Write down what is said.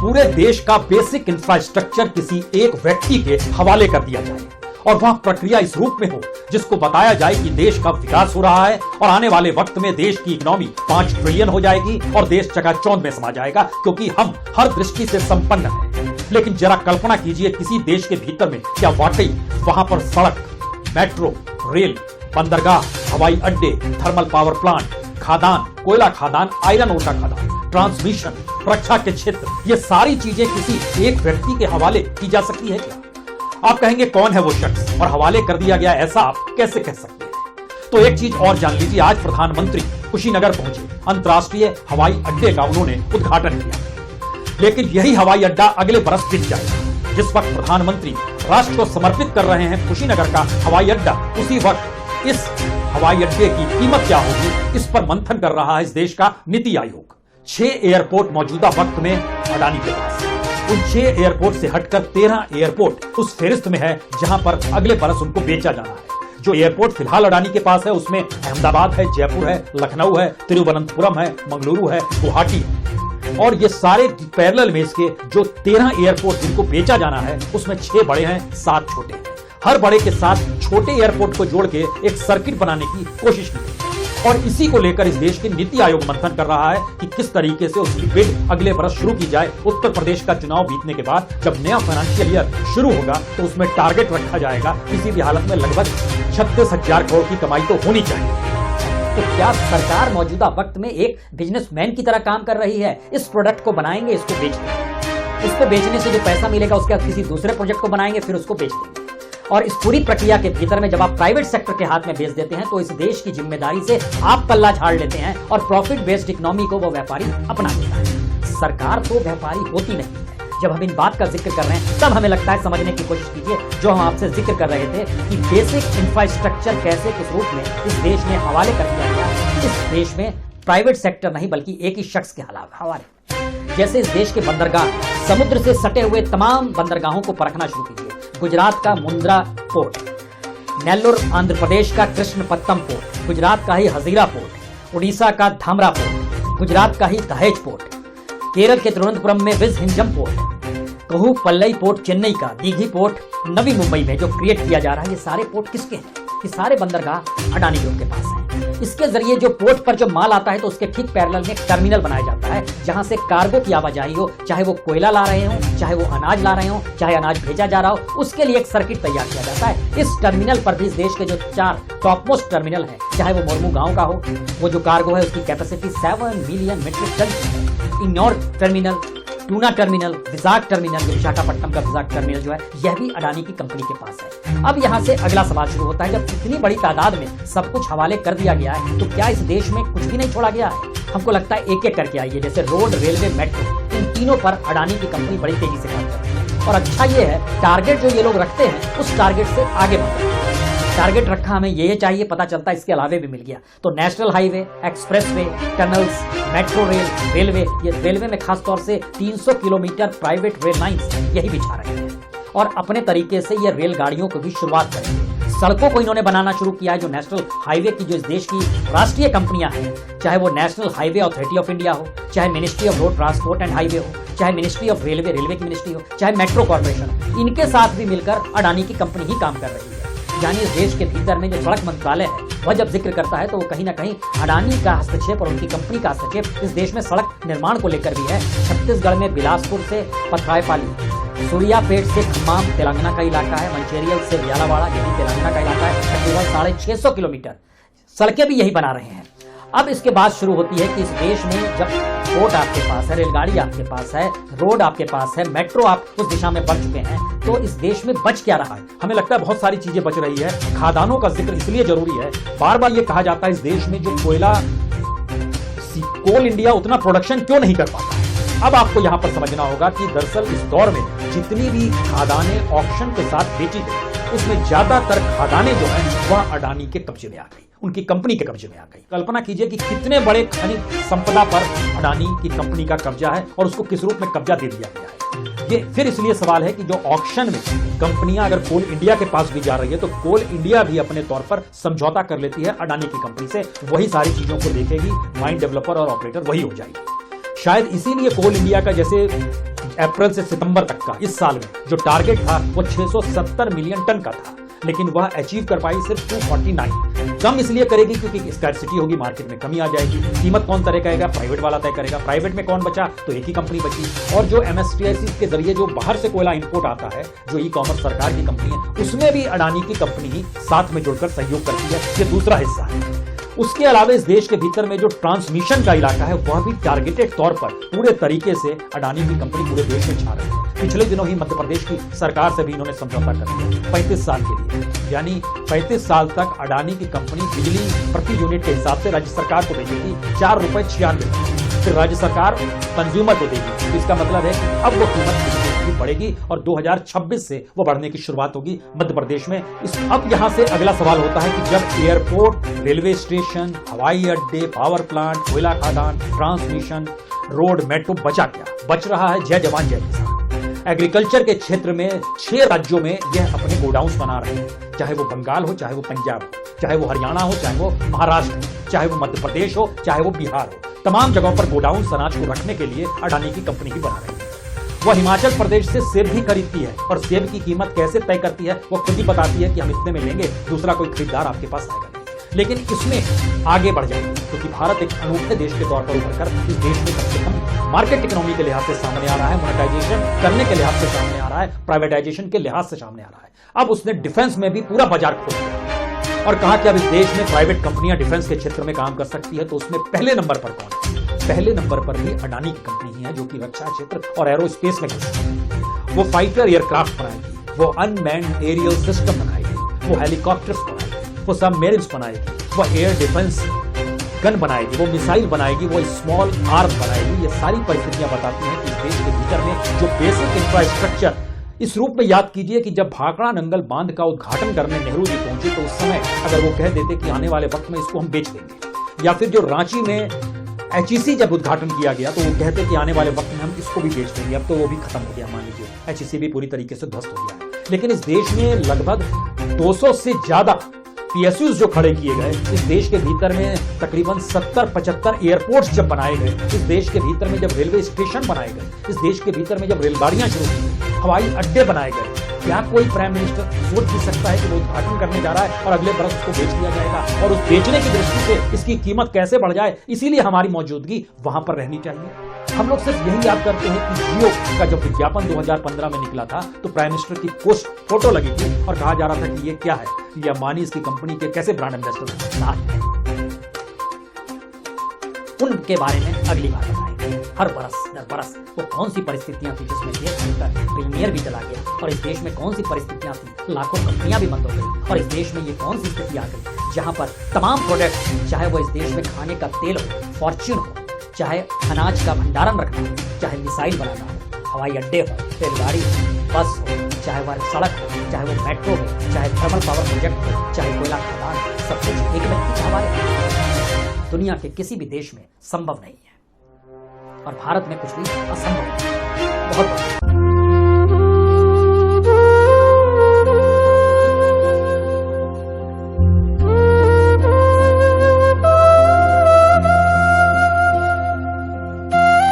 पूरे देश का बेसिक इंफ्रास्ट्रक्चर किसी एक व्यक्ति के हवाले कर दिया जाए और वह प्रक्रिया इस रूप में हो जिसको बताया जाए कि देश का विकास हो रहा है और आने वाले वक्त में देश की इकोनॉमी 5 ट्रिलियन हो जाएगी और देश चकाचौंध में समा जाएगा, क्योंकि हम हर दृष्टि से संपन्न हैं। लेकिन जरा कल्पना कीजिए, किसी देश के भीतर में क्या वाकई वहां पर सड़क, मेट्रो, रेल, बंदरगाह, हवाई अड्डे, थर्मल पावर प्लांट, खादान, कोयला खादान, आयरन ओर का खादान, ट्रांसमिशन, रक्षा के क्षेत्र, ये सारी चीजें किसी एक व्यक्ति के हवाले की जा सकती है क्या? आप कहेंगे कौन है वो शख्स और हवाले कर दिया गया, ऐसा आप कैसे कह सकते हैं? तो एक चीज और जान लीजिए, आज प्रधानमंत्री कुशीनगर पहुंचे, अंतर्राष्ट्रीय हवाई अड्डे का उन्होंने उद्घाटन किया। लेकिन यही हवाई अड्डा अगले बरस बिक जाएगा। जिस वक्त प्रधानमंत्री राष्ट्र को समर्पित कर रहे हैं कुशीनगर का हवाई अड्डा, उसी वक्त इस हवाई अड्डे की कीमत क्या होगी, इस पर मंथन कर रहा है इस देश का नीति आयोग। 6 एयरपोर्ट मौजूदा वक्त में अडानी के पास है। उन 6 एयरपोर्ट से हटकर 13 एयरपोर्ट उस फेरिस्त में है जहां पर अगले बरस उनको बेचा जाना है। जो एयरपोर्ट फिलहाल अडानी के पास है उसमें अहमदाबाद है, जयपुर है, लखनऊ है, तिरुवनंतपुरम है, मंगलुरु है, गुवाहाटी है। और ये सारे पैरेलल में इसके जो 13 एयरपोर्ट जिनको बेचा जाना है उसमें 6 बड़े हैं, 7 छोटे हैं। हर बड़े के साथ छोटे एयरपोर्ट को जोड़ के एक सर्किट बनाने की कोशिश की और इसी को लेकर इस देश के नीति आयोग मंथन कर रहा है कि किस तरीके से उसकी बिड अगले वर्ष शुरू की जाए। उत्तर प्रदेश का चुनाव बीतने के बाद जब नया फाइनेंशियल ईयर शुरू होगा तो उसमें टारगेट रखा जाएगा, किसी भी हालत में लगभग 36,000 करोड़ की कमाई तो होनी चाहिए। तो क्या सरकार मौजूदा वक्त में एक बिजनेसमैन की तरह काम कर रही है? इस प्रोडक्ट को बनाएंगे, इसको बेच देंगे, इसको बेचने से जो पैसा मिलेगा उसके बाद किसी दूसरे प्रोजेक्ट को बनाएंगे, फिर उसको बेच देंगे। और इस पूरी प्रक्रिया के भीतर में जब आप प्राइवेट सेक्टर के हाथ में बेच देते हैं तो इस देश की जिम्मेदारी से आप पल्ला झाड़ लेते हैं और प्रॉफिट बेस्ड इकोनॉमी को वो व्यापारी अपना लेता है। सरकार तो व्यापारी होती नहीं है। जब हम इन बात का जिक्र कर रहे हैं तब हमें लगता है समझने की कोशिश कीजिए, जो हम आपसे जिक्र कर रहे थे कि बेसिक इंफ्रास्ट्रक्चर कैसे किस रूप में इस देश में हवाले कर दिया गया। इस देश में प्राइवेट सेक्टर नहीं बल्कि एक ही शख्स के हवाले। जैसे इस देश के बंदरगाह, समुद्र से सटे हुए तमाम बंदरगाहों को परखना शुरू कीजिए। गुजरात का मुंद्रा पोर्ट, नेल्लोर आंध्र प्रदेश का कृष्णपट्टनम पोर्ट, गुजरात का ही हजीरा पोर्ट, उड़ीसा का धामरा पोर्ट, गुजरात का ही दहेज पोर्ट, केरल के तिरुवनंतपुरम में विजहिंजम पोर्ट, कहू पल्लई पोर्ट चेन्नई का, दीघी पोर्ट नवी मुंबई में जो क्रिएट किया जा रहा है, ये सारे पोर्ट किसके हैं? ये सारे बंदरगाह अडानी ग्रुप के पास हैं। इसके जरिए जो पोर्ट पर जो माल आता है तो उसके ठीक पैरेलल में एक टर्मिनल बनाया जाता है जहां से कार्गो की आवाजाही हो, चाहे वो कोयला ला रहे हो, चाहे वो अनाज ला रहे हो, चाहे अनाज भेजा जा रहा हो, उसके लिए एक सर्किट तैयार किया जाता है। इस टर्मिनल पर भी इस देश के जो 4 टॉप मोस्ट टर्मिनल है, चाहे वो मोरमू गांव का हो, वो जो कार्गो है उसकी capacity 7 million metric tonne, Ennore terminal, Tuna terminal, Visakh terminal, Visakhapatnam का विशाख टर्मिनल जो है यह भी अडानी की कंपनी के पास है। अब यहाँ से अगला सवाल शुरू होता है, जब इतनी बड़ी तादाद में सब कुछ हवाले कर दिया गया है तो क्या इस देश में कुछ भी नहीं छोड़ा गया है? हमको लगता है एक एक करके आइए, जैसे रोड, रेलवे, मेट्रो, इन तीनों पर अडानी की कंपनी बड़ी तेजी से काम कर रही है। और अच्छा ये है, टारगेट जो ये लोग रखते हैं उस टारगेट से आगे बढ़ रहे हैं। टारगेट रखा हमें ये चाहिए, पता चलता है इसके अलावे भी मिल गया। तो national highway, expressway, tunnels, metro rail, railway, ये रेलवे में खास तौर से 300 किलोमीटर प्राइवेट रेल लाइंस यही बिछा रहे हैं और अपने तरीके से ये रेलगाड़ियों को भी शुरुआत करेंगे। सड़कों को इन्होंने बनाना शुरू किया है। जो नेशनल हाईवे की जो इस देश की राष्ट्रीय कंपनियां हैं, चाहे वो national highway authority of India हो, चाहे ministry of road transport and highway हो, चाहे मिनिस्ट्री ऑफ रेलवे, रेलवे की मिनिस्ट्री हो, चाहे मेट्रो कॉर्पोरेशन हो, इनके साथ भी मिलकर अडानी की कंपनी ही काम कर रही है। यानी इस देश के भीतर में जो सड़क मंत्रालय है वह जब जिक्र करता है तो वो कहीं ना कहीं अडानी का हस्तक्षेप और उनकी कंपनी का हस्तक्षेप इस देश में सड़क निर्माण को लेकर भी है। छत्तीसगढ़ में बिलासपुर से पथरायपाली, सूर्यापेट से खम्माम तेलंगाना का इलाका है, मंचेरियल से वियालावाड़ा यही तेलंगाना का इलाका है, तकरीबन 650 किलोमीटर सड़कें भी यही बना रहे हैं। अब इसके बाद शुरू होती है कि इस देश में जब पोर्ट आपके पास है, रेलगाड़ी आपके पास है, रोड आपके पास है, मेट्रो आप उस दिशा में बढ़ चुके हैं, तो इस देश में बच क्या रहा है? हमें लगता है बहुत सारी चीजें बच रही है। खादानों का जिक्र इसलिए जरूरी है, बार बार ये कहा जाता है इस देश में जो कोयला, कोल इंडिया उतना प्रोडक्शन क्यों नहीं कर पाता। अब आपको यहां पर समझना होगा कि दरअसल इस दौर में जितनी भी खादानें ऑक्शन के साथ बेची गई उसमें ज्यादातर खादानें जो है वह अडानी के कब्जे में आ गई, उनकी कंपनी के कब्जे में आ गई। कल्पना कीजिए कि कितने बड़े खनिज संपदा पर अडानी की कंपनी का कब्जा है और उसको किस रूप में कब्जा दे दिया गया है। ये फिर इसलिए सवाल है कि जो ऑक्शन में कंपनियां अगर कोल इंडिया के पास भी जा रही है तो कोल इंडिया भी अपने तौर पर समझौता कर लेती है अडानी की कंपनी से, वही सारी चीजों को देखेगी, माइन डेवलपर और ऑपरेटर वही हो जाएगी। शायद इसीलिए कोल इंडिया का जैसे अप्रैल से सितंबर तक का इस साल में जो टारगेट था वो 670 मिलियन टन का था, लेकिन वह अचीव कर पाई सिर्फ 249। कम इसलिए करेगी क्योंकि स्कैर्सिटी होगी, मार्केट में कमी आ जाएगी। कीमत कौन तय करेगा? प्राइवेट वाला तय करेगा। प्राइवेट में कौन बचा? तो एक ही कंपनी बची। और जो MSTIC के जरिए जो बाहर से कोयला इंपोर्ट आता है, जो ई कॉमर्स सरकार की कंपनी है, उसमें भी अडानी की कंपनी ही साथ में जुड़कर सहयोग करती है। ये दूसरा हिस्सा है। उसके अलावा इस देश के भीतर में जो ट्रांसमिशन का इलाका है वह भी टारगेटेड तौर पर पूरे तरीके से अडानी की कंपनी पूरे देश में छा रही है। पिछले दिनों ही मध्य प्रदेश की सरकार से भी इन्होंने समझौता कर दिया 35 साल के लिए, यानी 35 साल तक अडानी की कंपनी बिजली प्रति यूनिट के हिसाब से राज्य सरकार को देगी ₹4.96, फिर राज्य सरकार कंज्यूमर को देगी। तो इसका मतलब है कि अब वो कीमत बढ़ेगी और 2026 से वो बढ़ने की शुरुआत होगी मध्य प्रदेश में। अब यहां से अगला सवाल होता है कि जब एयरपोर्ट, रेलवे स्टेशन, हवाई अड्डे, पावर प्लांट, कोयला खदान, ट्रांसमिशन, रोड, मेट्रो, बचा क्या? बच रहा है जय जवान जय किसान। एग्रीकल्चर के क्षेत्र में 6 राज्यों में यह अपने गोडाउन्स बना रहे हैं, चाहे वो बंगाल हो, चाहे वो पंजाब हो, चाहे वो हरियाणा हो, चाहे वो महाराष्ट्र हो, चाहे वो मध्य प्रदेश हो, चाहे वो बिहार हो। तमाम जगहों पर गोडाउन अनाज को रखने के लिए अडानी की कंपनी ही बना रही है। वह हिमाचल प्रदेश से सेब भी खरीदती है और सेब की कीमत कैसे तय करती है वो खुद ही बताती है कि हम इतने में लेंगे, दूसरा कोई खरीदार आपके पास आएगा नहीं। लेकिन इसमें आगे बढ़ जाएगी क्योंकि भारत एक अनूठे देश के तौर पर उभरकर इस देश में कम से कम मार्केट इकोनॉमी के लिहाज से सामने आ रहा है, मोनेटाइजेशन करने के लिहाज से सामने आ रहा है, प्राइवेटाइजेशन के लिहाज से सामने आ रहा है। अब उसने डिफेंस में भी पूरा बाजार खोल दिया और कहा कि अब इस देश में प्राइवेट कंपनियां डिफेंस के क्षेत्र में काम कर सकती है। तो उसमें पहले नंबर पर कौन है? पहले नंबर पर भी अडानी की कंपनी ही है जो कि रक्षा क्षेत्र और एरोस्पेस में घुसी है। वो फाइटर एयरक्राफ्ट बनाएगी, वो अनमैन्ड एरियल सिस्टम बनाएगी, वो हेलीकॉप्टर्स बनाएगी, वो सबमरीन्स बनाएगी, वो एयर डिफेंस गन बनाएगी, वो मिसाइल बनाएगी, वो स्मॉल आर्म बनाएगी। ये सारी परिस्थितियां बताती हैं कि इस देश के भीतर में जो बेसिक इंफ्रास्ट्रक्चर, इस रूप में याद कीजिए कि जब भाखड़ा नंगल बांध का उद्घाटन करने नेहरू जी पहुंचे तो उस समय अगर वो कह देते कि आने वाले वक्त में इसको हम बेच देंगे, या फिर जो रांची में HEC जब उद्घाटन किया गया तो वो कहते कि आने वाले वक्त में हम इसको भी बेच देंगे, अब तो वो भी खत्म हो गया, मान लीजिए HEC भी पूरी तरीके से ध्वस्त हो गया है। लेकिन इस देश में लगभग 200 से ज्यादा PSUs जो खड़े किए गए, इस देश के भीतर में तकरीबन 70-75 एयरपोर्ट्स जब बनाए गए, इस देश के भीतर में जब रेलवे स्टेशन बनाए गए, इस देश के भीतर में जब रेलगाड़ियां शुरू की, हवाई अड्डे बनाए गए, क्या कोई प्राइम मिनिस्टर सोच भी सकता है कि वो उद्घाटन करने जा रहा है और अगले बरस उसको बेच दिया जाएगा? और उस बेचने की दृष्टि से इसकी कीमत कैसे बढ़ जाए, इसीलिए हमारी मौजूदगी वहां पर रहनी चाहिए। हम लोग सिर्फ यही याद करते हैं कि जियो का जब विज्ञापन 2015 में निकला था तो प्राइम मिनिस्टर की पोस्ट फोटो लगी थी और कहा जा रहा था कि ये क्या है, ये अंबानी इसकी कंपनी के कैसे ब्रांड एम्बेसडर हैं। उनके बारे में अगली बार बताएंगे। हर बरस दर बरस वो कौन सी परिस्थितियां थी जिसमें देश प्रीमियर भी चला गया, और इस देश में कौन सी परिस्थितियां थी, लाखों कंपनियां भी बंद हो गई, और इस देश में ये कौन सी स्थिति आ गई जहां पर तमाम प्रोडक्ट, चाहे वो इस देश में खाने का तेल हो, फॉर्च्यून हो, चाहे अनाज का भंडारण रखना हो, चाहे मिसाइल बनाना हो, हवाई अड्डे हो, रेलगाड़ी हो, बस हो, चाहे वह सड़क हो, चाहे वो मेट्रो हो, चाहे थर्मल पावर प्रोजेक्ट हो, चाहे कोयला खदान हो, सब कुछ एक व्यक्ति के हवाले दुनिया के किसी भी देश में संभव नहीं है और भारत में कुछ भी असंभव है। बहुत